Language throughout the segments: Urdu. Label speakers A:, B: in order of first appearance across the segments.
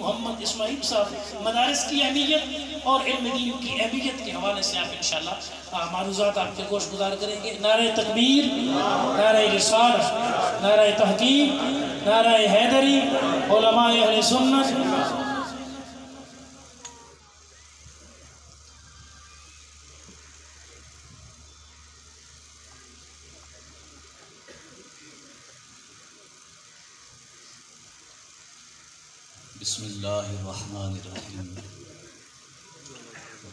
A: محمد اسماعیل صاحب مدارس کی اہمیت اور علم دین کی اہمیت کے حوالے سے آپ انشاءاللہ معروضات آپ کے گوش گزار کریں گے۔ نعرہ تکبیر، نعرہ رسالت، نعرہ تحقیق، نعرہ حیدری، علماء اہل سنت۔
B: بسم اللہ الرحمن الرحیم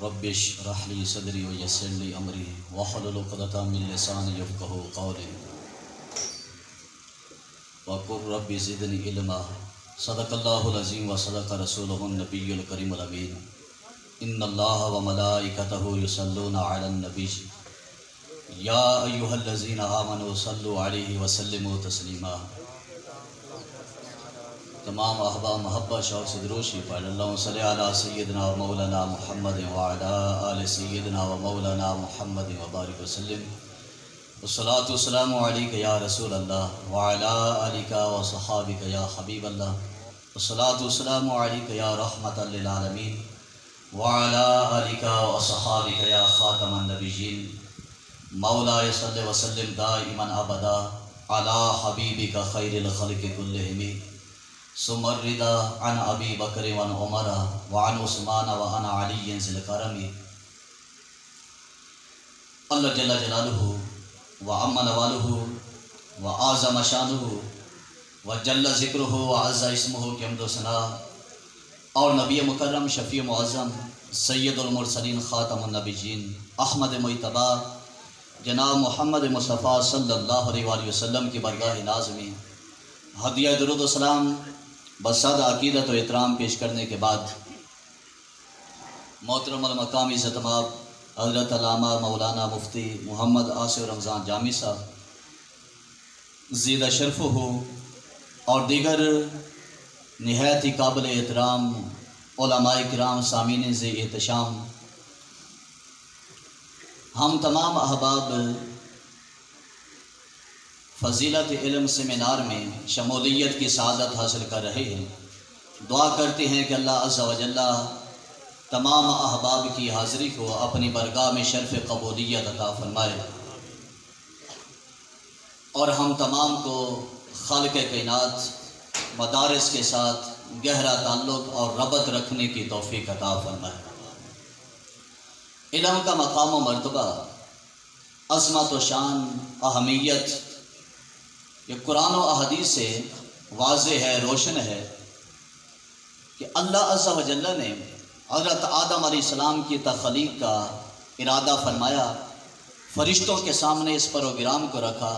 B: رب اشرح لی صدری ویسر لی امری واحلل عقدۃ من لسانی یفقہوا قولی وقل رب زدنی علما۔ صدق اللہ العظیم و صدق رسولہ النبی الکریم الامین۔ ان اللہ وملائکتہ یصلون علی النبی یا ایہا الذین آمنوا صلوا علیہ وسلموا تسلیما۔ تمام احباب محبت شوق سے دروشی پڑھ اللہم صلی علی سیدنا و مولانا محمد وعلی آل سیدنا و مولانا محمد وبارک وسلم۔ والصلاة والسلام علیک یا رسول اللہ وعلی آلک و صحابک یا حبیب اللہ۔ والصلاة والسلام علیک یا رحمت للعالمین وعلی آلک و صحابک یا خاتم النبیین۔ مولا صلی وسلم دائما ابدا علی حبیبک خیر الخلق کلہم۔ ثم الرضا عن ابی بکر وعن عمر وعن عثمان وعن علی ذی الکرم۔ اللہ جل جلالہ وعم نوالہ وعظم شانہ وجل ذکرہ وعز اسمہ کی حمد و ثنا، اور نبی مکرم شفیع معظم سید المرسلین خاتم النبیین احمد مجتبی جناب محمد مصطفیٰ صلی اللہ علیہ وآلہ وسلم کی بارگاہ ناز میں ہدیہ درود و سلام بسادہ عقیدت و احترام پیش کرنے کے بعد، محترم المقام عزت مآب حضرت علامہ مولانا مفتی محمد آصف رمضان جامی صاحب زیدہ شرف ہو اور دیگر نہایت ہی قابل احترام علماء کرام سامعین ذی احتشام، ہم تمام احباب فضیلت علم سیمینار میں شمولیت کی سعادت حاصل کر رہے ہیں۔ دعا کرتے ہیں کہ اللہ عز و جل تمام احباب کی حاضری کو اپنی برگاہ میں شرف قبولیت عطا فرمائے، اور ہم تمام کو خالق کائنات مدارس کے ساتھ گہرا تعلق اور ربط رکھنے کی توفیق عطا فرمائے۔ علم کا مقام و مرتبہ، عظمت و شان، اہمیت یہ قرآن و احادیث سے واضح ہے، روشن ہے کہ اللہ عز و جل نے حضرت آدم علیہ السلام کی تخلیق کا ارادہ فرمایا، فرشتوں کے سامنے اس پروگرام کو رکھا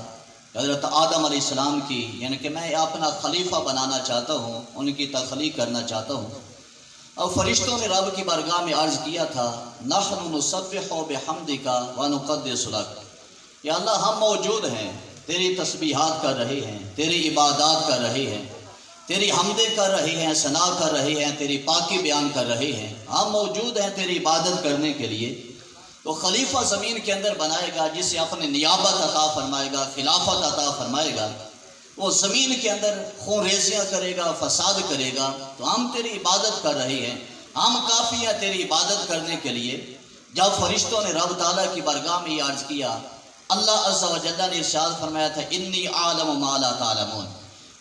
B: کہ حضرت آدم علیہ السلام کی، یعنی کہ میں اپنا خلیفہ بنانا چاہتا ہوں، ان کی تخلیق کرنا چاہتا ہوں۔ اور فرشتوں نے رب کی بارگاہ میں عرض کیا تھا نحن نسبح بحمدک ونقدس لک، یا اللہ ہم موجود ہیں، تیری تسبیحات کر رہے ہیں، تیری عبادات کر رہے ہیں، تیری حمدیں کر رہے ہیں، ثنا کر رہے ہیں، تیری پاکی بیان کر رہے ہیں، ہم موجود ہیں تیری عبادت کرنے کے لیے۔ تو خلیفہ زمین کے اندر بنائے گا جسے اپنے نیابت عطا فرمائے گا، خلافت عطا فرمائے گا، وہ زمین کے اندر خون ریزیاں کرے گا، فساد کرے گا، تو ہم تیری عبادت کر رہے ہیں، ہم کافی ہیں تیری عبادت کرنے کے لیے۔ جب فرشتوں نے رب تعالیٰ کی بارگاہ میں یہ عرض کیا، اللہ عز و جل نے ارشاد فرمایا تھا انی اعلم ما لا تعلمون،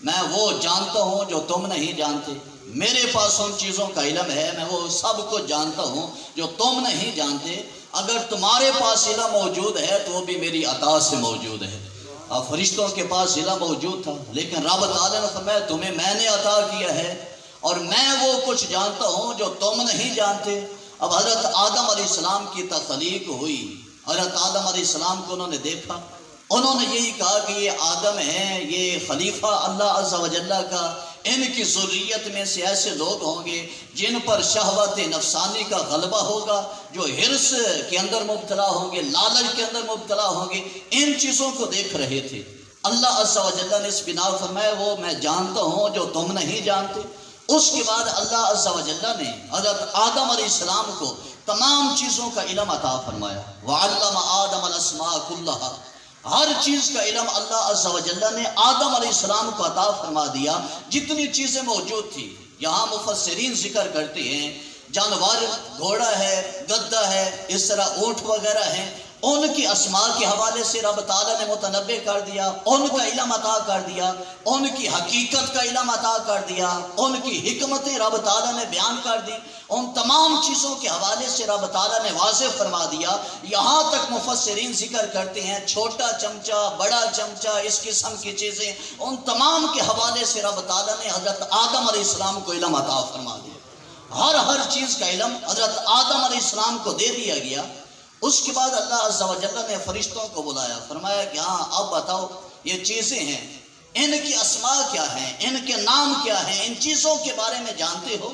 B: میں وہ جانتا ہوں جو تم نہیں جانتے، میرے پاس ان چیزوں کا علم ہے، میں وہ سب کو جانتا ہوں جو تم نہیں جانتے، اگر تمہارے پاس علم موجود ہے تو وہ بھی میری عطا سے موجود ہے۔ اب فرشتوں کے پاس علم موجود تھا، لیکن رب تعالیٰ نے فرمایا تمہیں میں نے عطا کیا ہے، اور میں وہ کچھ جانتا ہوں جو تم نہیں جانتے۔ اب حضرت آدم علیہ السلام کی تخلیق ہوئی، حضرت آدم علیہ السلام کو انہوں نے دیکھا، انہوں نے یہی کہا کہ یہ آدم ہیں، یہ خلیفہ اللہ عز و جل کا، ان کی ذریت میں سے ایسے لوگ ہوں گے جن پر شہوت نفسانی کا غلبہ ہوگا، جو حرص کے اندر مبتلا ہوں گے، لالچ کے اندر مبتلا ہوں گے۔ ان چیزوں کو دیکھ رہے تھے۔ اللہ عز و جل نے اس بنا فرمایا وہ میں جانتا ہوں جو تم نہیں جانتے۔ اس کے بعد اللہ عز و جل نے حضرت آدم علیہ السلام کو تمام چیزوں کا علم عطا فرمایا۔ وَعَلَّمَ آدَمَ الْأَسْمَاءَ كُلَّهَا، ہر چیز کا علم اللہ عز و جل نے آدم علیہ السلام کو عطا فرما دیا، جتنی چیزیں موجود تھی۔ یہاں مفسرین ذکر کرتے ہیں جانور گھوڑا ہے، گدھا ہے، اس طرح اونٹ وغیرہ ہیں، ان کی اسماء کے حوالے سے رب تعالیٰ نے متنبع کر دیا، ان کا علم عطا کر دیا، ان کی حقیقت کا علم عطا کر دیا، ان کی حکمتیں رب تعالیٰ نے بیان کر دی، ان تمام چیزوں کے حوالے سے رب تعالیٰ نے واضح فرما دیا۔ یہاں تک مفسرین ذکر کرتے ہیں چھوٹا چمچہ، بڑا چمچہ، اس قسم کی چیزیں، ان تمام کے حوالے سے رب تعالیٰ نے حضرت آدم علیہ السلام کو علم عطا فرما دیا۔ ہر چیز کا علم حضرت آدم علیہ السلام کو دے دیا گیا۔ اس کے بعد اللہ عز و جل نے فرشتوں کو بلایا، فرمایا کہ ہاں اب بتاؤ یہ چیزیں ہیں، ان کی اسماء کیا ہیں، ان کے نام کیا ہیں، ان چیزوں کے بارے میں جانتے ہو؟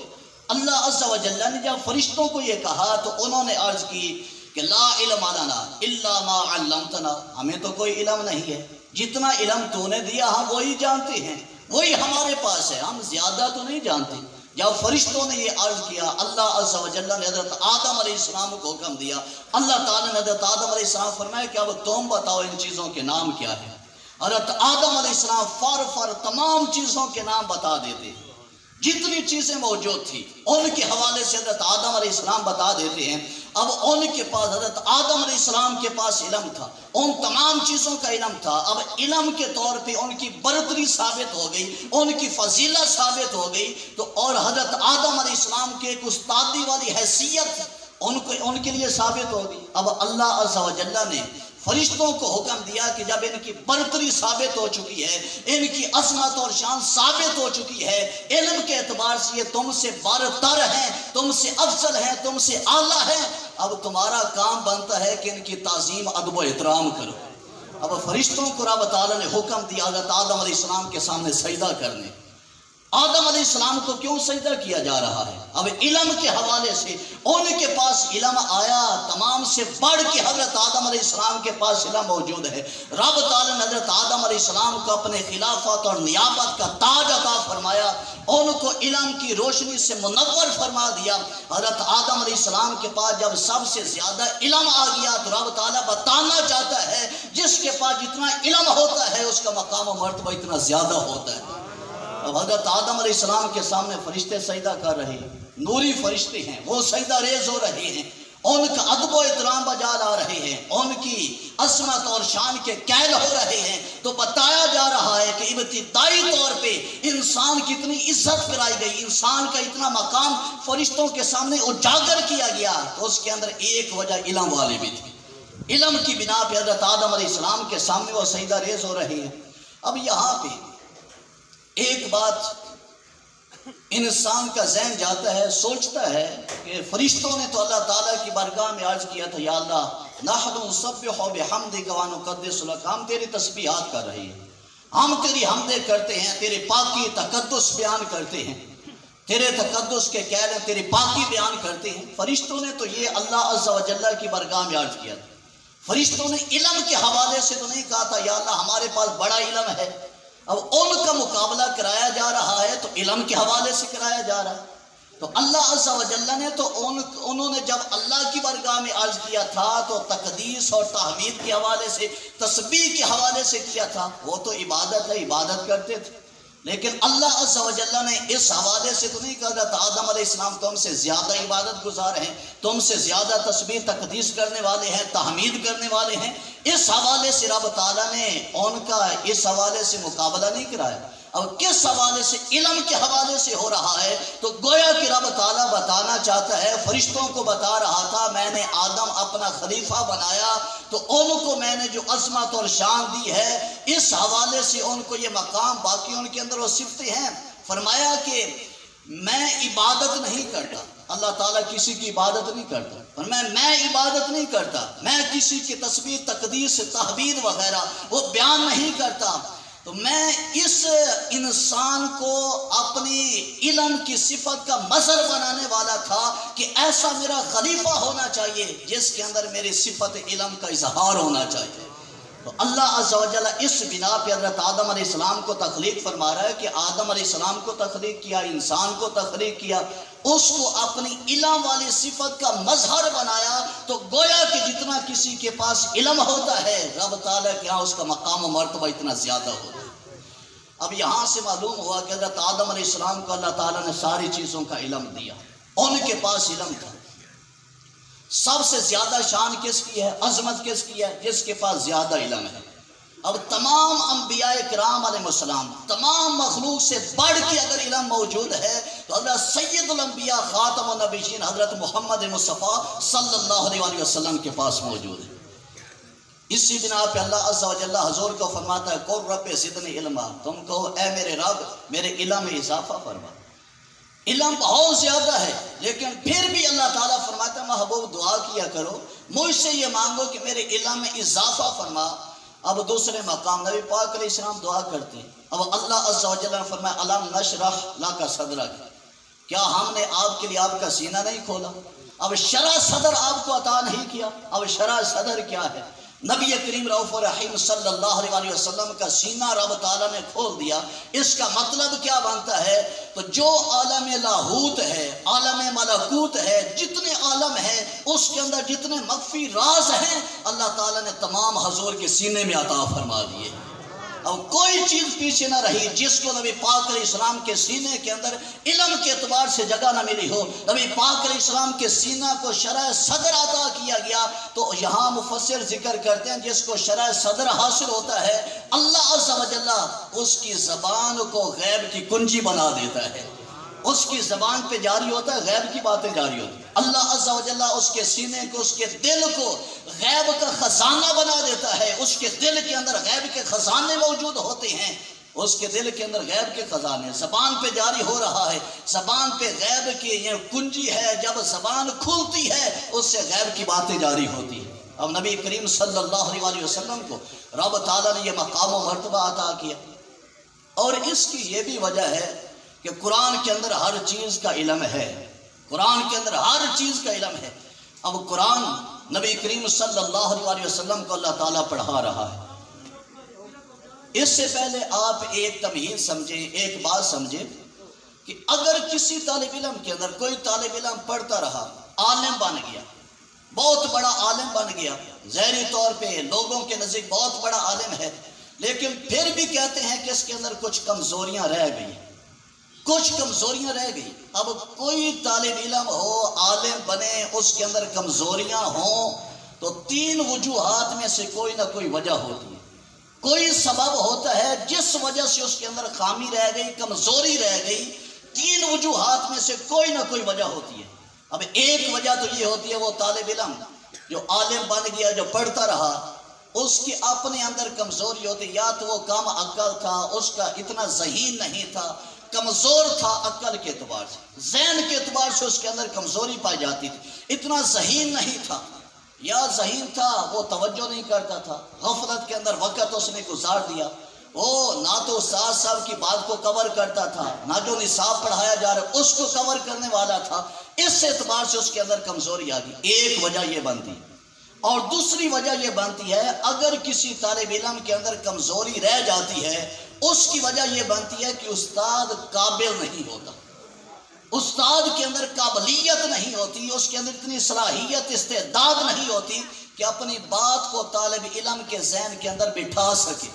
B: اللہ عز و جل نے جب فرشتوں کو یہ کہا تو انہوں نے عرض کی کہ لا علم لنا الا ما علمتنا، ہمیں تو کوئی علم نہیں ہے، جتنا علم تو نے دیا ہم وہی جانتے ہیں، وہی ہمارے پاس ہے، ہم زیادہ تو نہیں جانتے۔ جب فرشتوں نے یہ عرض کیا، اللہ عز و جل نے حضرت آدم علیہ السلام کو حکم دیا، اللہ تعالیٰ نے حضرت آدم علیہ السلام فرمایا کہ اب تم بتاؤ ان چیزوں کے نام کیا ہے۔ حضرت آدم علیہ السلام فر تمام چیزوں کے نام بتا دیتے، جتنی چیزیں موجود تھی ان کے حوالے سے حضرت آدم علیہ السلام بتا دیتے ہیں۔ اب ان کے پاس، حضرت آدم علیہ السلام کے پاس علم تھا، ان تمام چیزوں کا علم تھا۔ اب علم کے طور پہ ان کی برتری ثابت ہو گئی، ان کی فضیلت ثابت ہو گئی، تو اور حضرت آدم علیہ السلام کے ایک استادی والی حیثیت ان کے لیے ثابت ہوگی۔ اب اللہ عز و جل نے فرشتوں کو حکم دیا کہ جب ان کی برتری ثابت ہو چکی ہے، ان کی عظمت اور شان ثابت ہو چکی ہے، علم کے اعتبار سے یہ تم سے برتر ہیں، تم سے افضل ہیں، تم سے اعلیٰ ہیں، اب تمہارا کام بنتا ہے کہ ان کی تعظیم ادب و احترام کرو۔ اب فرشتوں کو رب تعالیٰ نے حکم دیا حضرت آدم علیہ السلام کے سامنے سجدہ کرنے۔ آدم علیہ السلام کو کیوں سجدہ کیا جا رہا ہے؟ اب علم کے حوالے سے ان کے پاس علم آیا، تمام سے بڑھ کے حضرت آدم علیہ السلام کے پاس علم موجود ہے۔ رب تعالیٰ نے حضرت آدم علیہ السلام کو اپنے خلافت اور نیابت کا تاج عطا فرمایا، ان کو علم کی روشنی سے منور فرما دیا۔ حضرت آدم علیہ السلام کے پاس جب سب سے زیادہ علم آ گیا تو رب تعالیٰ بتانا چاہتا ہے جس کے پاس جتنا علم ہوتا ہے اس کا مقام و مرتبہ اتنا زیادہ ہوتا ہے۔ اب حضرت آدم علیہ السلام کے سامنے فرشتے سجدہ کر رہے ہیں، نوری فرشتے ہیں، وہ سجدہ ریز ہو رہے ہیں، ان کا ادب و احترام بجا لا رہے ہیں، ان کی عظمت اور شان کے قائل ہو رہے ہیں، تو بتایا جا رہا ہے کہ ابتدائی طور پہ انسان کی اتنی عزت کرائی گئی، انسان کا اتنا مقام فرشتوں کے سامنے اجاگر کیا گیا، تو اس کے اندر ایک وجہ علم والے بھی تھے۔ علم کی بنا پہ حضرت آدم علیہ السلام کے سامنے وہ سجدہ ریز ہو رہے ہیں۔ اب یہاں پہ ایک بات انسان کا ذہن جاتا ہے، سوچتا ہے کہ فرشتوں نے تو اللہ تعالیٰ کی بارگاہ میں عرض کیا تھا، یا اللہ نحن نسبح بحمدک ونقدس لک، ہم تیری تسبیحات کر رہے ہیں، ہم تیری حمدیں کرتے ہیں، تیرے پاکی تقدس بیان کرتے ہیں، تیرے تقدس کے قائل ہیں، تیری پاکی بیان کرتے ہیں۔ فرشتوں نے تو یہ اللہ عز و جل کی بارگاہ میں عرض کیا تھا۔ فرشتوں نے علم کے حوالے سے تو نہیں کہا تھا یا اللہ ہمارے پاس بڑا علم ہے۔ اب ان کا مقابلہ کرایا جا رہا ہے تو علم کے حوالے سے کرایا جا رہا ہے۔ تو اللہ عز و جل نے تو انہوں نے جب اللہ کی بارگاہ میں عرض کیا تھا تو تقدیس اور تحمید کے حوالے سے، تسبیح کے حوالے سے کیا تھا، وہ تو عبادت ہے، عبادت کرتے تھے۔ لیکن اللہ عز و جل نے اس حوالے سے تو نہیں کہا کہ آدم علیہ السلام تم سے زیادہ عبادت گزار ہیں، تم سے زیادہ تسبیح تقدیس کرنے والے ہیں، تحمید کرنے والے ہیں۔ اس حوالے سے رب تعالیٰ نے ان کا اس حوالے سے مقابلہ نہیں کرایا۔ اب کس حوالے سے؟ علم کے حوالے سے ہو رہا ہے، تو گویا کہ رب تعالیٰ بتانا چاہتا ہے، فرشتوں کو بتا رہا تھا میں نے آدم اپنا خلیفہ بنایا تو ان کو میں نے جو عظمت اور شان دی ہے، اس حوالے سے ان کو یہ مقام، باقی ان کے اندر وہ صفتیں ہیں۔ فرمایا کہ میں عبادت نہیں کرتا، اللہ تعالیٰ کسی کی عبادت نہیں کرتا، اور میں عبادت نہیں کرتا، میں کسی کی تسبیح تقدیس تحمید وغیرہ وہ بیان نہیں کرتا، تو میں اس انسان کو اپنی علم کی صفت کا مظہر بنانے والا تھا کہ ایسا میرا خلیفہ ہونا چاہیے جس کے اندر میری صفت علم کا اظہار ہونا چاہیے۔ تو اللہ عز و جل اس بنا پہ حضرت آدم علیہ السلام کو تخلیق فرما رہا ہے کہ آدم علیہ السلام کو تخلیق کیا، انسان کو تخلیق کیا، اس کو اپنی علم والی صفت کا مظہر بنایا، تو گویا کہ جتنا کسی کے پاس علم ہوتا ہے رب تعالیٰ کے ہاں اس کا مقام و مرتبہ اتنا زیادہ ہوتا ہے۔ اب یہاں سے معلوم ہوا کہ حضرت آدم علیہ السلام کو اللہ تعالیٰ نے ساری چیزوں کا علم دیا، ان کے پاس علم تھا۔ سب سے زیادہ شان کس کی ہے، عظمت کس کی ہے؟ جس کے پاس زیادہ علم ہے۔ اب تمام انبیاء کرام علیہ السلام، تمام مخلوق سے بڑھ کے اگر علم موجود ہے تو حضرت سید الانبیاء خاتم النبیین حضرت محمد مصطفیٰ صلی اللہ علیہ وسلم کے پاس موجود ہے۔ اسی بنا پہ اللہ عز و جل حضور کو فرماتا ہے قل رب زدنی علما، تم کہو اے میرے رب میرے علم میں اضافہ فرما۔ علم بہت زیادہ ہے، لیکن پھر بھی اللہ تعالیٰ فرماتا ہے محبوب دعا کیا کرو، مجھ سے یہ مانگو کہ میرے علم میں اضافہ فرما۔ اب دوسرے مقام نبی پاک علیہ السلام دعا کرتے ہیں، اب اللہ عز و جل نے فرمایا الم نشرح لک صدرک، کیا ہم نے آپ کے لیے آپ کا سینہ نہیں کھولا؟ اب شرح صدر آپ کو عطا نہیں کیا۔ اب شرح صدر کیا ہے؟ نبی کریم رؤوف الرحیم صلی اللہ علیہ وسلم کا سینہ رب تعالیٰ نے کھول دیا۔ اس کا مطلب کیا بنتا ہے؟ تو جو عالم لاہوت ہے، عالم ملکوت ہے، جتنے عالم ہیں اس کے اندر جتنے مخفی راز ہیں اللہ تعالیٰ نے تمام حضور کے سینے میں عطا فرما دیے۔ اب کوئی چیز پیچھے نہ رہی جس کو نبی پاک علیہ السلام کے سینے کے اندر علم کے اعتبار سے جگہ نہ ملی ہو۔ نبی پاک علیہ السلام کے سینہ کو شرح صدر عطا کیا گیا، تو یہاں مفسر ذکر کرتے ہیں جس کو شرح صدر حاصل ہوتا ہے اللہ عز و جل اس کی زبان کو غیب کی کنجی بنا دیتا ہے، اس کی زبان پہ جاری ہوتا ہے، غیب کی باتیں جاری ہوتی ہیں۔ اللہ عز و جل اس کے سینے کو، اس کے دل کو غیب کا خزانہ بنا دیتا ہے۔ اس کے دل کے اندر غیب کے خزانے موجود ہوتے ہیں، اس کے دل کے اندر غیب کے خزانے، زبان پہ جاری ہو رہا ہے، زبان پہ غیب کی یہ کنجی ہے، جب زبان کھلتی ہے اس سے غیب کی باتیں جاری ہوتی ہیں۔ اب نبی کریم صلی اللہ علیہ وسلم کو رب تعالیٰ نے یہ مقام و مرتبہ عطا کیا، اور اس کی یہ بھی وجہ ہے کہ قرآن کے اندر ہر چیز کا علم ہے، قرآن کے اندر ہر چیز کا علم ہے۔ اب قرآن نبی کریم صلی اللہ علیہ وسلم کو اللہ تعالیٰ پڑھا رہا ہے۔ اس سے پہلے آپ ایک تمہید سمجھیں، ایک بات سمجھیں کہ اگر کسی طالب علم کے اندر کوئی طالب علم پڑھتا رہا، عالم بن گیا، بہت بڑا عالم بن گیا، ظاہری طور پہ لوگوں کے نزدیک بہت بڑا عالم ہے، لیکن پھر بھی کہتے ہیں کہ اس کے اندر کچھ کمزوریاں رہ گئی، کچھ کمزوریاں رہ گئی۔ اب کوئی طالب علم ہو، عالم بنے، اس کے اندر کمزوریاں ہوں تو تین وجوہات میں سے کوئی نہ کوئی وجہ ہوتی ہے، کوئی سبب ہوتا ہے جس وجہ سے اس کے اندر خامی رہ گئی، کمزوری رہ گئی۔ تین وجوہات میں سے کوئی نہ کوئی وجہ ہوتی ہے۔ اب ایک وجہ تو یہ ہوتی ہے وہ طالب علم جو عالم بن گیا، جو پڑھتا رہا، اس کی اپنے اندر کمزوری ہوتی، یا تو وہ کم عقل تھا، اس کا اتنا ذہین نہیں تھا، کمزور تھا عقل کے اعتبار سے، ذہن کے اعتبار سے اس کے اندر کمزوری پائی جاتی تھی، اتنا ذہین نہیں تھا، یا ذہین تھا وہ توجہ نہیں کرتا تھا، غفلت کے اندر وقت اس نے گزار دیا، وہ نہ تو استاد صاحب کی بات کو کور کرتا تھا، نہ جو نصاب پڑھایا جا رہا اس کو کور کرنے والا تھا، اس اعتبار سے اس کے اندر کمزوری آ گئی۔ ایک وجہ یہ بنتی، اور دوسری وجہ یہ بنتی ہے اگر کسی طالب علم کے اندر کمزوری رہ جاتی ہے، اس کی وجہ یہ بنتی ہے کہ استاد قابل نہیں ہوتا، استاد کے اندر قابلیت نہیں ہوتی، اس کے اندر اتنی صلاحیت استعداد نہیں ہوتی کہ اپنی بات کو طالب علم کے ذہن کے اندر بٹھا سکے،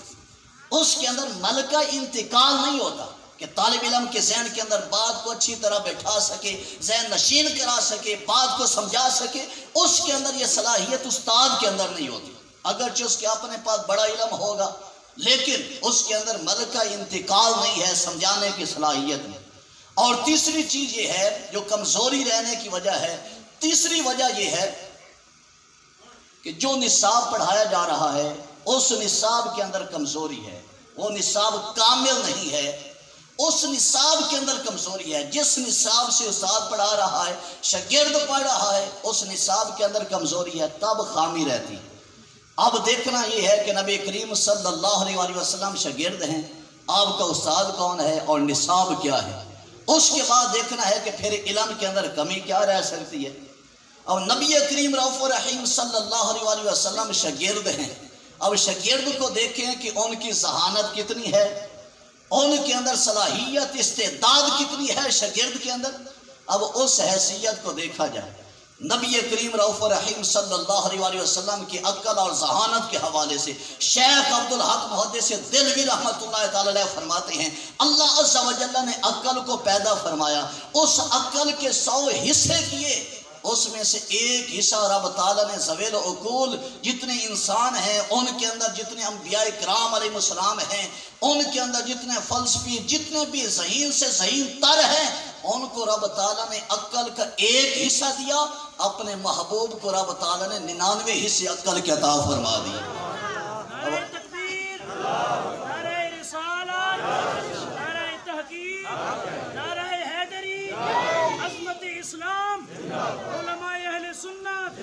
B: اس کے اندر ملکہ انتقال نہیں ہوتا کہ طالب علم کے ذہن کے اندر بات کو اچھی طرح بٹھا سکے، ذہن نشین کرا سکے، بات کو سمجھا سکے، اس کے اندر یہ صلاحیت استاد کے اندر نہیں ہوتی، اگرچہ اس کے اپنے پاس بڑا علم ہوگا لیکن اس کے اندر ملکہ انتقال نہیں ہے، سمجھانے کی صلاحیت نہیں۔ اور تیسری چیز یہ ہے جو کمزوری رہنے کی وجہ ہے، تیسری وجہ یہ ہے کہ جو نصاب پڑھایا جا رہا ہے اس نصاب کے اندر کمزوری ہے، وہ نصاب کامل نہیں ہے، اس نصاب کے اندر کمزوری ہے، جس نصاب سے استاد پڑھا رہا ہے، شاگرد پڑھ رہا ہے، اس نصاب کے اندر کمزوری ہے، تب خامی رہتی ہے۔ اب دیکھنا یہ ہے کہ نبی کریم صلی اللہ علیہ وسلم شاگرد ہیں، آپ کا استاد کون ہے اور نصاب کیا ہے، اس کے بعد دیکھنا ہے کہ پھر علم کے اندر کمی کیا رہ سکتی ہے۔ اب نبی کریم رؤوف الرحیم صلی اللہ علیہ وسلم شاگرد ہیں، اب شاگرد کو دیکھیں کہ ان کی ذہانت کتنی ہے، ان کے اندر صلاحیت استعداد کتنی ہے شاگرد کے اندر، اب اس حیثیت کو دیکھا جائے۔ نبی کریم رؤوف رحیم صلی اللہ علیہ وسلم کی عقل اور ذہانت کے حوالے سے شیخ عبدالحق محدث دہلوی رحمۃ اللہ تعالی علیہ فرماتے ہیں اللہ عز و جل نے عقل کو پیدا فرمایا، اس عقل کے 100 حصے کیے، اس میں سے ایک حصہ رب تعالیٰ نے ذویل عقول جتنے انسان ہیں ان کے اندر، جتنے انبیاء کرام علیہ السلام ہیں ان کے اندر، جتنے فلسفی، جتنے بھی ذہین سے ذہین تر ہیں، ان کو رب تعالیٰ نے عقل کا ایک حصہ دیا، اپنے محبوب کو رب تعالیٰ نے 99 حصے عقل کے عطا فرما دی۔
A: نعرہ تکبیر، نعرہ رسالت، نعرہ تحقیق، نعرہ حیدری، عظمت اسلام، علماء اہل سنت۔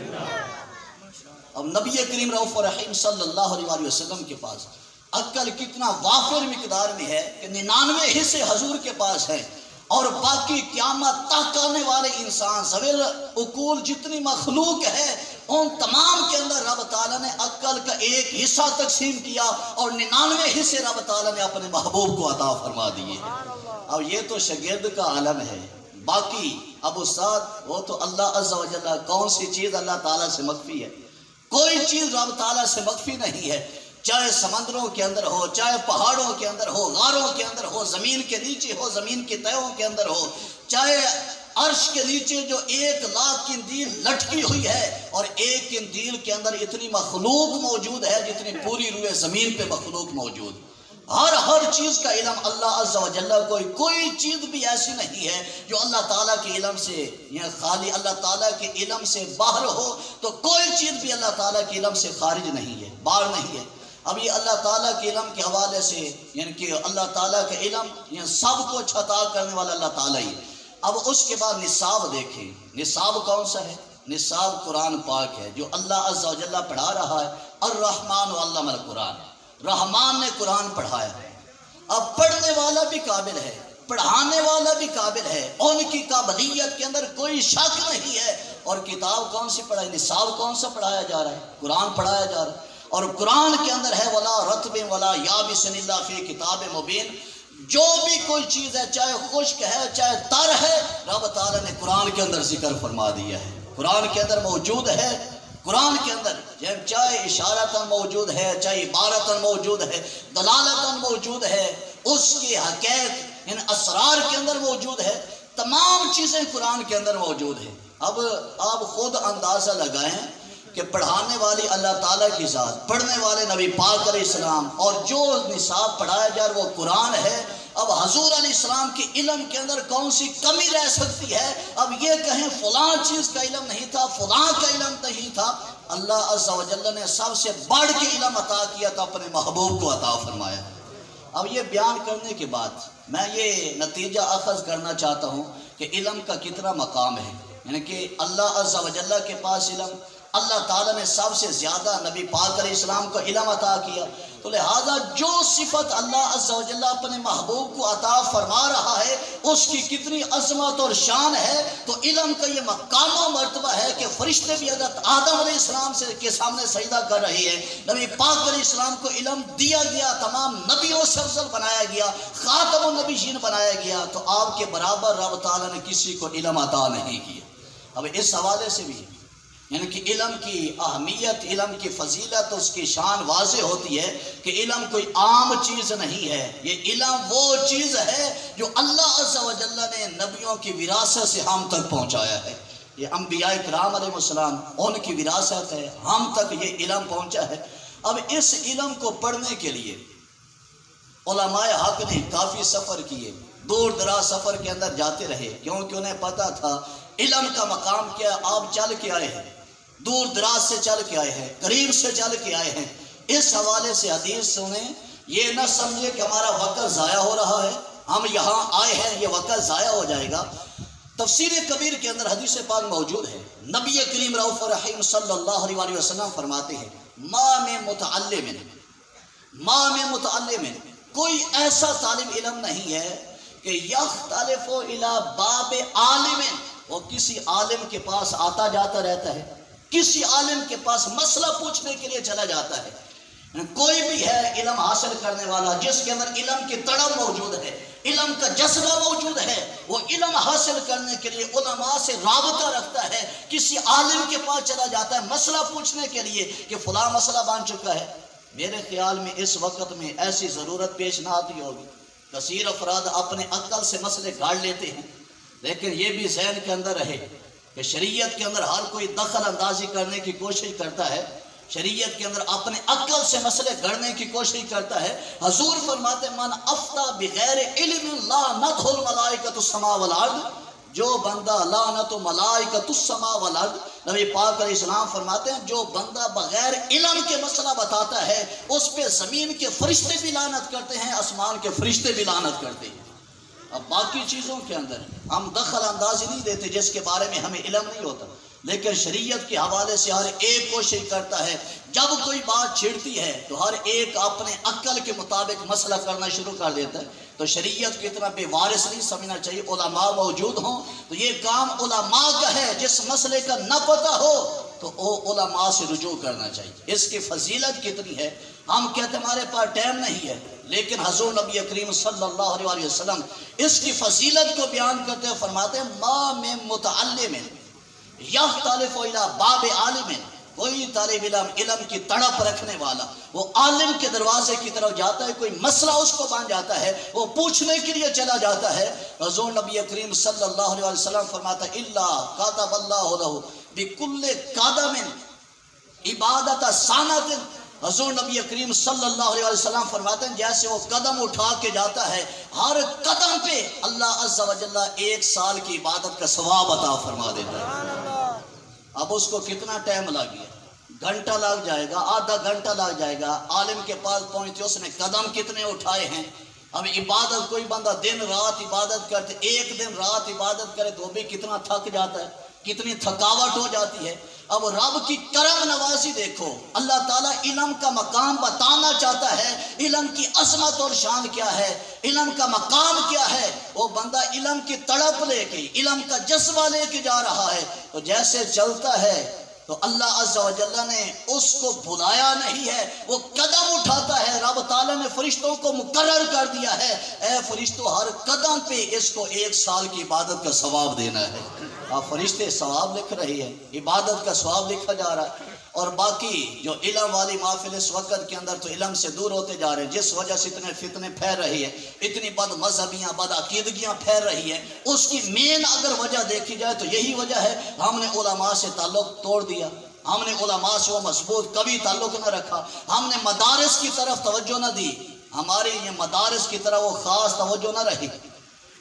B: اب نبی کریم رؤوف رحیم صلی اللہ علیہ وسلم کے پاس عقل کتنا وافر مقدار میں ہے کہ 99 حصے حضور کے پاس ہیں، اور باقی قیامت تک آنے والے انسان ذویل عقول جتنی مخلوق ہے ان تمام کے اندر رب تعالیٰ نے عقل کا ایک حصہ تقسیم کیا، اور 99 حصے رب تعالیٰ نے اپنے محبوب کو عطا فرما دیے۔ اب یہ تو شاگرد کا عالم ہے، باقی اب استاد وہ تو اللہ عز و جل، کون سی چیز اللہ تعالیٰ سے مخفی ہے؟ کوئی چیز رب تعالیٰ سے مخفی نہیں ہے، چاہے سمندروں کے اندر ہو، چاہے پہاڑوں کے اندر ہو، غاروں کے اندر ہو، زمین کے نیچے ہو، زمین کی تہوں کے اندر ہو، چاہے عرش کے نیچے جو 1,00,000 قندیل لٹکی ہوئی ہے، اور ایک قندیل کے اندر اتنی مخلوق موجود ہے جتنی پوری روئے زمین پہ مخلوق موجود۔ ہر چیز کا علم اللہ عز و جل کو، کوئی چیز بھی ایسی نہیں ہے جو اللہ تعالیٰ کے علم سے یا خالی اللہ تعالیٰ کے علم سے باہر ہو، تو کوئی چیز بھی اللہ تعالیٰ کے علم سے خارج نہیں ہے، باہر نہیں ہے۔ اب یہ اللہ تعالیٰ کے علم کے حوالے سے، یعنی کہ اللہ تعالیٰ کے علم یعنی سب کو عطا کرنے والا اللہ تعالیٰ ہی۔ اب اس کے بعد نصاب دیکھیں، نصاب کون سا ہے؟ نصاب قرآن پاک ہے جو اللہ عز و جل پڑھا رہا ہے، الرحمن علم القرآن، رحمان نے قرآن پڑھایا ہے۔ اب پڑھنے والا بھی قابل ہے، پڑھانے والا بھی قابل ہے، ان کی قابلیت کے اندر کوئی شک نہیں ہے۔ اور کتاب کون سی پڑھائی؟ نصاب کون سا پڑھایا جا رہا ہے؟ قرآن پڑھایا جا رہا ہے، اور قرآن کے اندر ہے ولا رطب ولا یابس الا فی کتاب مبین، جو بھی کوئی چیز ہے، چاہے خشک ہے چاہے تر ہے، رب تعالیٰ نے قرآن کے اندر ذکر فرما دیا ہے، قرآن کے اندر موجود ہے۔ قرآن کے اندر چاہے اشارتاً موجود ہے، چاہے عبارتاً موجود ہے، دلالتاً موجود ہے، اس کے حقائق ان اسرار کے اندر موجود ہے، تمام چیزیں قرآن کے اندر موجود ہیں۔ اب آپ خود اندازہ لگائیں کہ پڑھانے والی اللہ تعالیٰ کی ذات، پڑھنے والے نبی پاک علیہ السلام، اور جو نصاب پڑھایا جا رہا وہ قرآن ہے۔ اب حضور علیہ السلام کے علم کے اندر کون سی کمی رہ سکتی ہے؟ اب یہ کہیں فلاں چیز کا علم نہیں تھا، فلاں کا علم نہیں تھا، اللہ عز و جل نے سب سے بڑھ کے علم عطا کیا تو اپنے محبوب کو عطا فرمایا۔ اب یہ بیان کرنے کے بعد میں یہ نتیجہ اخذ کرنا چاہتا ہوں کہ علم کا کتنا مقام ہے، یعنی کہ اللہ عز و جل کے پاس علم، اللہ تعالیٰ نے سب سے زیادہ نبی پاک علیہ السلام کو علم عطا کیا، تو لہٰذا جو صفت اللہ عز و جل اپنے محبوب کو عطا فرما رہا ہے اس کی کتنی عظمت اور شان ہے۔ تو علم کا یہ مقام و مرتبہ ہے کہ فرشتے بھی حضرت آدم علیہ السلام کے سامنے سجدہ کر رہی ہے، نبی پاک علیہ السلام کو علم دیا گیا، تمام نبیوں سے افضل بنایا گیا، خاتم النبیین بنایا گیا، تو آپ کے برابر رب تعالیٰ نے کسی کو علم عطا نہیں کیا۔ اب اس حوالے سے بھی یعنی کہ علم کی اہمیت، علم کی فضیلت، اس کی شان واضح ہوتی ہے کہ علم کوئی عام چیز نہیں ہے، یہ علم وہ چیز ہے جو اللہ عز و جل نے نبیوں کی وراثت سے ہم تک پہنچایا ہے۔ یہ انبیاء کرام علیہ السلام ان کی وراثت ہے، ہم تک یہ علم پہنچا ہے۔ اب اس علم کو پڑھنے کے لیے علماء حق نے کافی سفر کیے، دور دراز سفر کے اندر جاتے رہے، کیونکہ انہیں پتہ تھا علم کا مقام کیا۔ آپ چل کے آئے ہیں، دور دراز سے چل کے آئے ہیں، قریب سے چل کے آئے ہیں، اس حوالے سے حدیث سنیں، یہ نہ سمجھے کہ ہمارا وقت ضائع ہو رہا ہے، ہم یہاں آئے ہیں یہ وقت ضائع ہو جائے گا۔ تفسیر کبیر کے اندر حدیث پاک موجود ہے، نبی کریم رؤوف رحیم صلی اللہ علیہ وسلم فرماتے ہیں ما من متعلم کوئی ایسا طالب علم نہیں ہے کہ یختلف الی باب عالم، وہ کسی عالم کے پاس آتا جاتا رہتا ہے، کسی عالم کے پاس مسئلہ پوچھنے کے لیے چلا جاتا ہے، کوئی بھی ہے علم حاصل کرنے والا جس کے اندر علم کی تڑپ موجود ہے، علم کا جذبہ موجود ہے، وہ علم حاصل کرنے کے لیے علماء سے رابطہ رکھتا ہے، کسی عالم کے پاس چلا جاتا ہے مسئلہ پوچھنے کے لیے کہ فلاں مسئلہ بن چکا ہے۔ میرے خیال میں اس وقت میں ایسی ضرورت پیش نہ آتی ہوگی۔ کثیر افراد اپنے عقل سے مسئلے گاڑ لیتے ہیں، لیکن یہ بھی ذہن کے اندر رہے کہ شریعت کے اندر ہر کوئی دخل اندازی کرنے کی کوشش کرتا ہے، شریعت کے اندر اپنے عقل سے مسئلے گھڑنے کی کوشش کرتا ہے۔ حضور فرماتے من افتا بغیر علم لعنتہ الملائکۃ السماء والارض، جو بندہ لعنت ملائکۃ السماء والارض، نبی پاک علیہ السلام فرماتے ہیں جو بندہ بغیر علم کے مسئلہ بتاتا ہے اس پہ زمین کے فرشتے بھی لعنت کرتے ہیں، آسمان کے فرشتے بھی لعنت کرتے ہیں۔ اب باقی چیزوں کے اندر ہم دخل اندازی نہیں دیتے جس کے بارے میں ہمیں علم نہیں ہوتا، لیکن شریعت کے حوالے سے ہر ایک کوشش کرتا ہے جب کوئی بات چھڑتی ہے تو ہر ایک اپنے عقل کے مطابق مسئلہ کرنا شروع کر دیتا ہے۔ تو شریعت کو اتنا بے وارث نہیں سمجھنا چاہیے، علماء موجود ہوں تو یہ کام علماء کا ہے، جس مسئلے کا نہ پتہ ہو تو وہ علماء سے رجوع کرنا چاہیے۔ اس کی فضیلت کتنی ہے، ہم کہتے ہیں ہمارے پاس ٹائم نہیں ہے، لیکن حضور نبی کریم صلی اللہ علیہ وسلم اس کی فضیلت کو بیان کرتے ہوئے فرماتے ہیں ما من متعلم یختلف الی باب عالم، کوئی طالب علم کی تڑپ رکھنے والا وہ عالم کے دروازے کی طرف جاتا ہے، کوئی مسئلہ اس کو بن جاتا ہے، وہ پوچھنے کے لیے چلا جاتا ہے، حضور نبی کریم صلی اللہ علیہ وسلم فرماتا ہے الا کتب اللہ لہ بکل قدم عبادت سنۃ، حضور نبی کریم صلی اللہ علیہ وسلم فرماتے ہیں جیسے وہ قدم اٹھا کے جاتا ہے ہر قدم پہ اللہ عز و جل 1 سال کی عبادت کا ثواب عطا فرما دیتا ہے۔ اب اس کو کتنا ٹائم لگ گیا، گھنٹہ لگ جائے گا، آدھا گھنٹہ لگ جائے گا، عالم کے پاس پہنچتے اس نے قدم کتنے اٹھائے ہیں۔ اب عبادت کوئی بندہ دن رات عبادت کرتے، ایک دن رات عبادت کرے تو بھی کتنا تھک جاتا ہے، کتنی تھکاوٹ ہو جاتی ہے۔ اب رب کی کرم نوازی دیکھو، اللہ تعالیٰ علم کا مقام بتانا چاہتا ہے، علم کی عظمت اور شان کیا ہے، علم کا مقام کیا ہے۔ وہ بندہ علم کی تڑپ لے کے، علم کا جذبہ لے کے جا رہا ہے تو جیسے چلتا ہے تو اللہ عز و جل نے اس کو بھلایا نہیں ہے، وہ قدم اٹھاتا ہے، رب تعالیٰ نے فرشتوں کو مقرر کر دیا ہے اے فرشتوں ہر قدم پہ اس کو 1 سال کی عبادت کا ثواب دینا ہے۔ آپ فرشتے ثواب لکھ رہے ہیں، عبادت کا ثواب لکھا جا رہا ہے۔ اور باقی جو علم والی محفل اس وقت کے اندر تو علم سے دور ہوتے جا رہے ہیں، جس وجہ سے اتنے فتنے پھیل رہی ہے، اتنی بد مذہبیاں بد عقیدگیاں پھیل رہی ہیں، اس کی مین اگر وجہ دیکھی جائے تو یہی وجہ ہے ہم نے علماء سے تعلق توڑ دیا، ہم نے علماء سے وہ مضبوط کبھی تعلق نہ رکھا، ہم نے مدارس کی طرف توجہ نہ دی، ہماری یہ مدارس کی طرف وہ خاص توجہ نہ رہی۔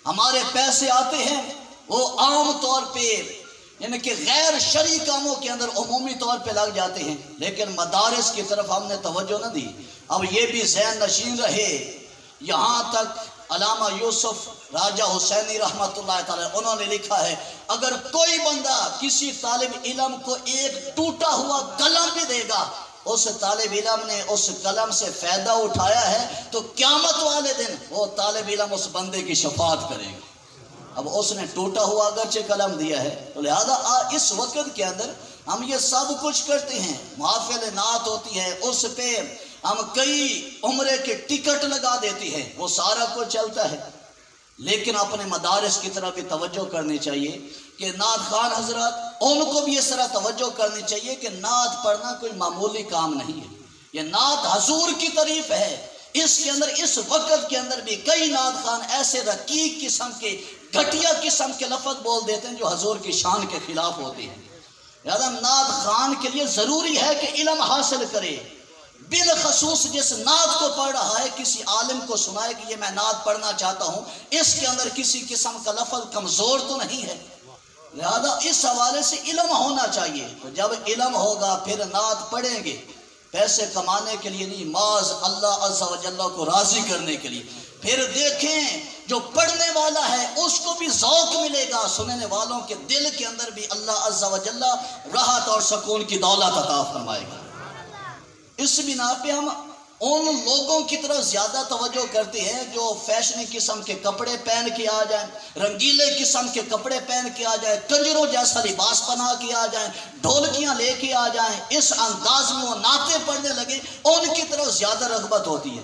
B: ہمارے پیسے آتے ہیں وہ عام طور پہ یعنی کہ غیر شرعی کاموں کے اندر عمومی طور پہ لگ جاتے ہیں، لیکن مدارس کی طرف ہم نے توجہ نہ دی۔ اب یہ بھی ذہن نشین رہے، یہاں تک علامہ یوسف راجہ حسینی رحمۃ اللہ تعالی انہوں نے لکھا ہے اگر کوئی بندہ کسی طالب علم کو ایک ٹوٹا ہوا قلم بھی دے گا، اس طالب علم نے اس قلم سے فائدہ اٹھایا ہے تو قیامت والے دن وہ طالب علم اس بندے کی شفاعت کرے گا۔ اب اس نے ٹوٹا ہوا اگرچہ قلم دیا ہے تو لہذا اس وقت کے اندر ہم یہ سب کچھ کرتے ہیں، محافل نعت ہوتی ہے اس پہ ہم کئی عمرے کے ٹکٹ لگا دیتے ہیں، وہ سارا کچھ چلتا ہے، لیکن اپنے مدارس کی طرف بھی توجہ کرنی چاہیے کہ نعت خوان حضرات ان کو بھی اس طرح توجہ کرنی چاہیے کہ نعت پڑھنا کوئی معمولی کام نہیں ہے، یہ نعت حضور کی تعریف ہے۔ اس کے اندر اس وقت کے اندر بھی کئی نعت خوان ایسے رقیق قسم کے گھٹیا قسم کے لفظ بول دیتے ہیں جو حضور کی شان کے خلاف ہوتے ہیں۔ لہذا نعت خوان کے لیے ضروری ہے کہ علم حاصل کرے، بالخصوص جس نعت کو پڑھ رہا ہے کسی عالم کو سنائے کہ یہ میں نعت پڑھنا چاہتا ہوں، اس کے اندر کسی قسم کا لفظ کمزور تو نہیں ہے، لہذا اس حوالے سے علم ہونا چاہیے۔ تو جب علم ہوگا پھر نعت پڑھیں گے، پیسے کمانے کے لیے نہیں، معاذ اللہ عز و جل کو راضی کرنے کے لیے۔ پھر دیکھیں جو پڑھنے والا ہے اس کو بھی ذوق ملے گا، سننے والوں کے دل کے اندر بھی اللہ عز و جل راحت اور سکون کی دولت عطا فرمائے گا۔ اس بنا پہ ہم ان لوگوں کی طرف زیادہ توجہ کرتے ہیں جو فیشنی قسم کے کپڑے پہن کے آ جائیں، رنگیلے قسم کے کپڑے پہن کے آ جائیں، کنجروں جیسا لباس پہنا کے آ جائیں، ڈھولکیاں لے کے آ جائیں، اس انداز میں وہ نعتیں پڑھنے لگے، ان کی طرف زیادہ رغبت ہوتی ہے۔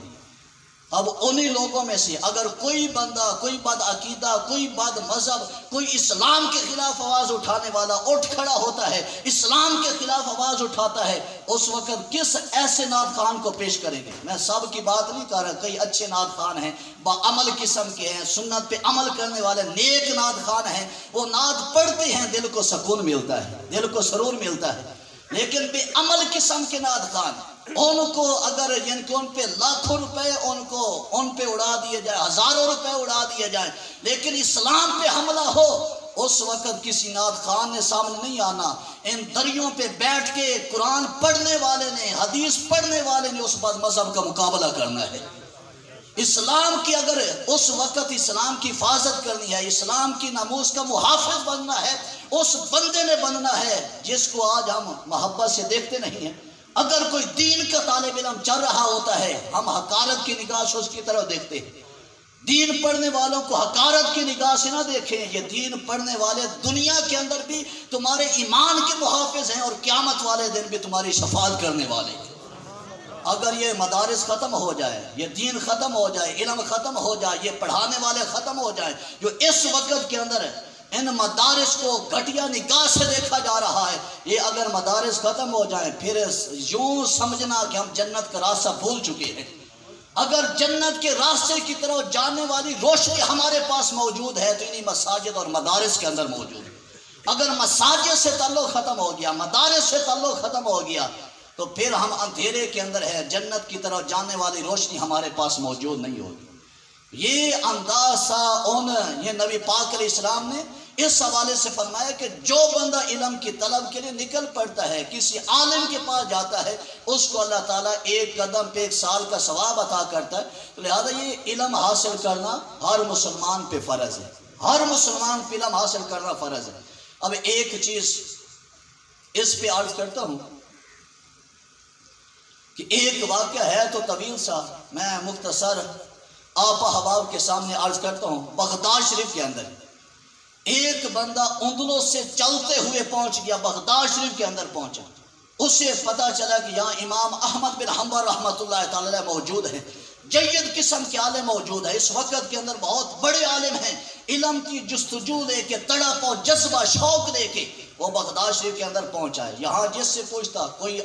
B: اب انہی لوگوں میں سے اگر کوئی بندہ، کوئی بد عقیدہ، کوئی بد مذہب، کوئی اسلام کے خلاف آواز اٹھانے والا اٹھ کھڑا ہوتا ہے، اسلام کے خلاف آواز اٹھاتا ہے، اس وقت کس ایسے نعت خان کو پیش کریں گے؟ میں سب کی بات نہیں کر رہا، کئی اچھے نعت خان ہیں، باعمل قسم کے ہیں، سنت پہ عمل کرنے والے نیک نعت خان ہیں، وہ نعت پڑھتے ہیں، دل کو سکون ملتا ہے، دل کو سرور ملتا ہے۔ لیکن بے عمل قسم کے نعت خان، ان کو اگر یعنی کہ ان پہ لاکھوں روپے ان پہ اڑا دیے جائے، ہزاروں روپے اڑا دیے جائیں، لیکن اسلام پہ حملہ ہو، اس وقت کسی نعت خان نے سامنے نہیں آنا۔ ان دریوں پہ بیٹھ کے قرآن پڑھنے والے نے، حدیث پڑھنے والے نے اس بد مذہب کا مقابلہ کرنا ہے۔ اسلام کی اگر اس وقت اسلام کی حفاظت کرنی ہے، اسلام کی ناموس کا محافظ بننا ہے، اس بندے نے بننا ہے جس کو آج ہم محبت سے دیکھتے نہیں ہیں۔ اگر کوئی دین کا طالب علم چل رہا ہوتا ہے، ہم حقارت کی نگاہ سے اس کی طرف دیکھتے ہیں۔ دین پڑھنے والوں کو حقارت کی نگاہ سے نہ دیکھیں، یہ دین پڑھنے والے دنیا کے اندر بھی تمہارے ایمان کے محافظ ہیں اور قیامت والے دن بھی تمہاری شفاعت کرنے والے ہیں۔ اگر یہ مدارس ختم ہو جائے، یہ دین ختم ہو جائے، علم ختم ہو جائے، یہ پڑھانے والے ختم ہو جائیں، جو اس وقت کے اندر ان مدارس کو گھٹیا نگاہ سے دیکھا جا رہا ہے، یہ اگر مدارس ختم ہو جائیں پھر یوں سمجھنا کہ ہم جنت کا راستہ بھول چکے ہیں۔ اگر جنت کے راستے کی طرف جانے والی روشنی ہمارے پاس موجود ہے تو انہی مساجد اور مدارس کے اندر موجود ہے۔ اگر مساجد سے تعلق ختم ہو گیا، مدارس سے تعلق ختم ہو گیا، تو پھر ہم اندھیرے کے اندر ہے، جنت کی طرف جانے والی روشنی ہمارے پاس موجود نہیں ہوگی۔ یہ اندازہ یہ نبی پاک علیہ السلام نے اس حوالے سے فرمایا کہ جو بندہ علم کی طلب کے لیے نکل پڑتا ہے، کسی عالم کے پاس جاتا ہے، اس کو اللہ تعالیٰ ایک قدم پہ 1 سال کا ثواب عطا کرتا ہے۔ تو لہذا یہ علم حاصل کرنا ہر مسلمان پہ فرض ہے، ہر مسلمان پہ علم حاصل کرنا فرض ہے۔ اب ایک چیز اس پہ عرض کرتا ہوں کہ ایک واقعہ ہے تو طویل سا، میں مختصر آپ احباب کے سامنے عرض کرتا ہوں۔ بغداد شریف کے اندر ایک بندہ اندلس سے چلتے ہوئے پہنچ گیا، بغداد شریف کے اندر پہنچا، اسے پتا چلا کہ یہاں امام احمد بن حنبل رحمۃ اللہ تعالی موجود ہیں، جید قسم کے عالم موجود ہے۔ اس وقت کے اندر بہت بڑے عالم ہیں، علم کی جستجو لے کے، تڑپ اور جذبہ شوق لے کے وہ بغداد شریف کے اندر پہنچا ہے۔ یہاں جس سے پوچھتا کوئی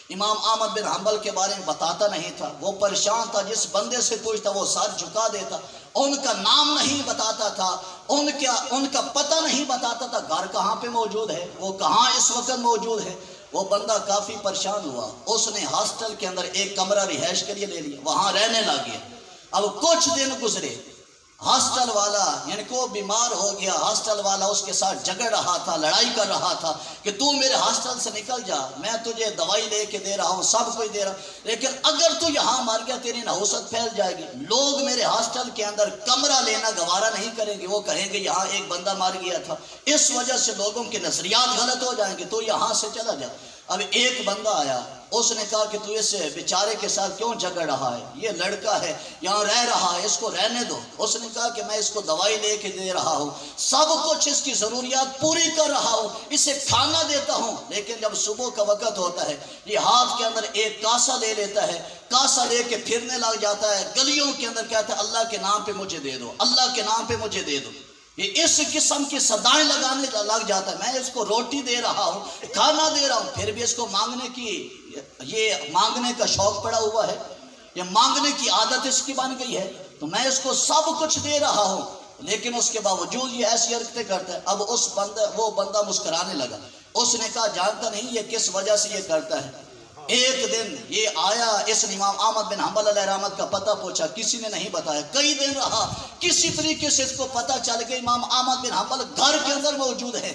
B: امام احمد بن حنبل کے بارے میں بتاتا نہیں تھا، وہ پریشان تھا، جس بندے سے پوچھتا وہ سر جھکا دیتا، ان کا نام نہیں بتاتا تھا، ان کا پتہ نہیں بتاتا تھا، گھر کہاں پہ موجود ہے، وہ کہاں اس وقت موجود ہے۔ وہ بندہ کافی پریشان ہوا، اس نے ہاسٹل کے اندر ایک کمرہ رہائش کے لیے لے لیا، وہاں رہنے لگ گیا۔ اب کچھ دن گزرے، ہاسٹل والا یعنی کہ وہ بیمار ہو گیا، ہاسٹل والا اس کے ساتھ جھگڑ رہا تھا، لڑائی کر رہا تھا کہ تو میرے ہاسٹل سے نکل جا، میں تجھے دوائی لے کے دے رہا ہوں، سب کچھ دے رہا ہوں، لیکن اگر تو یہاں مر گیا تیری نحوست پھیل جائے گی، لوگ میرے ہاسٹل کے اندر کمرہ لینا گوارا نہیں کریں گے، وہ کہیں گے یہاں ایک بندہ مر گیا تھا، اس وجہ سے لوگوں کے نظریات غلط ہو جائیں گے، تو یہاں سے چلا جا۔ اب ایک بندہ آیا، اس نے کہا کہ تو اس بیچارے کے ساتھ کیوں جھگڑ رہا ہے، یہ لڑکا ہے یہاں رہ رہا ہے، اس کو رہنے دو۔ اس نے کہا کہ میں اس کو دوائی لے کے دے رہا ہوں، سب کچھ اس کی ضروریات پوری کر رہا ہوں، اسے کھانا دیتا ہوں، لیکن جب صبح کا وقت ہوتا ہے یہ ہاتھ کے اندر ایک کاسا لے لیتا ہے، کاسا لے کے پھرنے لگ جاتا ہے، گلیوں کے اندر کہتا ہے اللہ کے نام پہ مجھے دے دو، اللہ کے نام پہ مجھے دے دو۔ یہ اس قسم کی صدائیں لگانے لگ جاتا ہے، میں اس کو روٹی دے رہا ہوں، کھانا دے رہا ہوں، پھر بھی اس کو مانگنے کا شوق پڑا ہوا ہے، یہ مانگنے کی عادت اس کی بن گئی ہے، تو میں اس کو سب کچھ دے رہا ہوں، لیکن اس کے باوجود یہ ایسی حرکتیں کرتا ہے۔ اب وہ بندہ مسکرانے لگا، اس نے کہا جانتا نہیں یہ کس وجہ سے یہ کرتا ہے۔ ایک دن یہ آیا، اس نے امام احمد بن حنبل علیہ رحمت کا پتہ پوچھا، کسی نے نہیں بتایا، کئی دن رہا، کسی طریقے سے اس کو پتہ چل گیا امام احمد بن حنبل گھر کے اندر موجود ہے،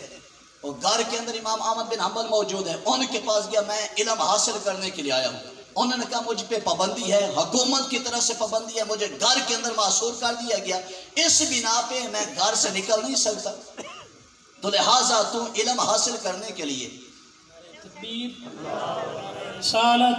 B: اور گھر کے اندر امام احمد بن حنبل موجود ہے، ان کے پاس گیا، میں علم حاصل کرنے کے لیے آیا ہوں۔ انہوں نے کہا مجھ پہ پابندی ہے، حکومت کی طرف سے پابندی ہے، مجھے گھر کے اندر معصور کر دیا گیا، اس بنا پہ میں گھر سے نکل نہیں سکتا، تو لہٰذا تو علم حاصل کرنے کے لیے
A: تکبیر، رسالت،